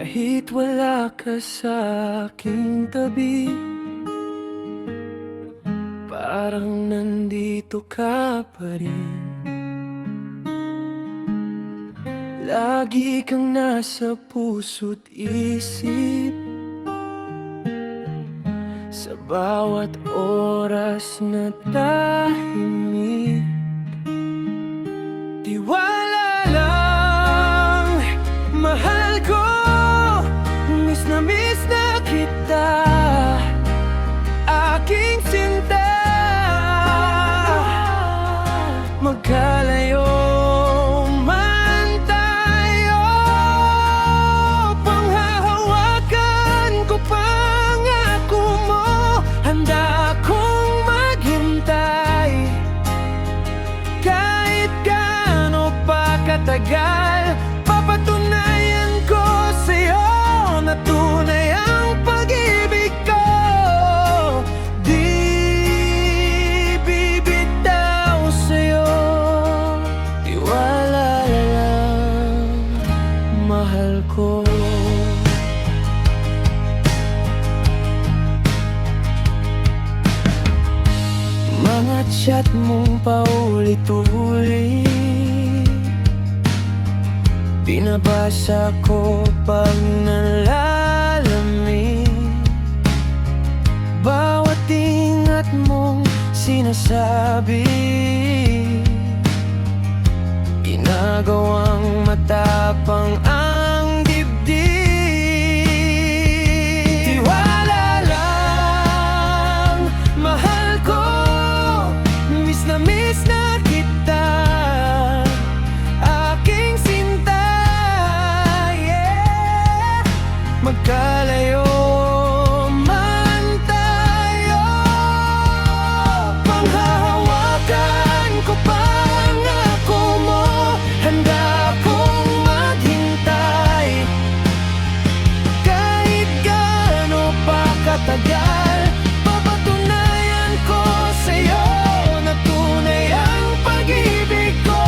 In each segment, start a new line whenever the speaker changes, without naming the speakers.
Kahit wala ka sa aking tabi, parang nandito ka pa rin. Lagi kang nasa puso't isip, sa bawat oras na tahimik. Tiwala lang, mahal ko, miss na kita, aking sinta. Magkalayo man tayo, panghahawakan ko pangako mo. Handa akong maghintay, kahit gaano pa katagal. Papatunayan ko sa'yo na tunay ang pag-ibig ko. Di bibitaw sa'yo, tiwala lang, mahal ko. Mga chat mong paulit-ulit, binabasa ko pag nalalamig. Bawat ingat mong sinasabi, ginagawang matapang ang dibdib. Tiwala lang, mahal ko, miss na kita, aking sinta. Yeah. Magkalayo man tayo, panghahawakan ko pangako mo. Handa akong maghintay, kahit gaano pa katagal. Papatunayan ko sa'yo na tunay ang pag-ibig ko.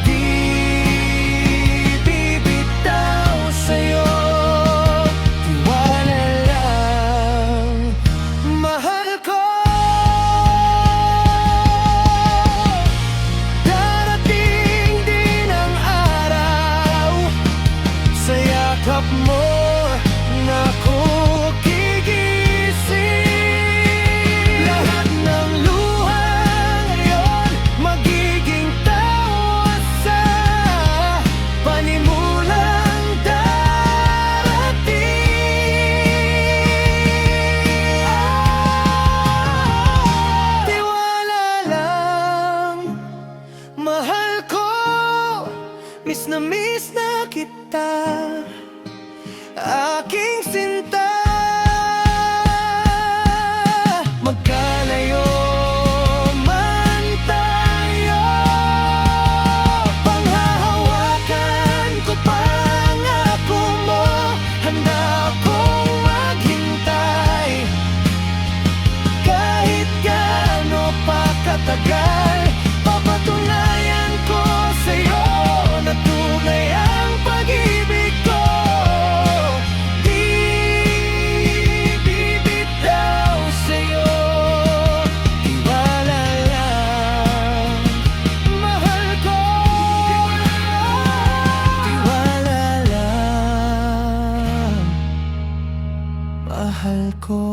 Di bibitaw sa'yo, tiwala lang, mahal ko. Darating din ang araw, sa yakap mo na ako gigising. Lahat ng luha ngayon magiging tawa sa panimulang darating. Tiwala lang, mahal ko, miss na kita, aking sinta. Magkalayo man tayo, panghahawakan ko pangako mo. Handa akong maghintay, kahit gaano pa katagal. Papatunayan ko sa'yo na tunay ang pag-ibig ko. Di bibitaw sa'yo, tiwala lang, mahal ko. Tiwala lang, mahal ko.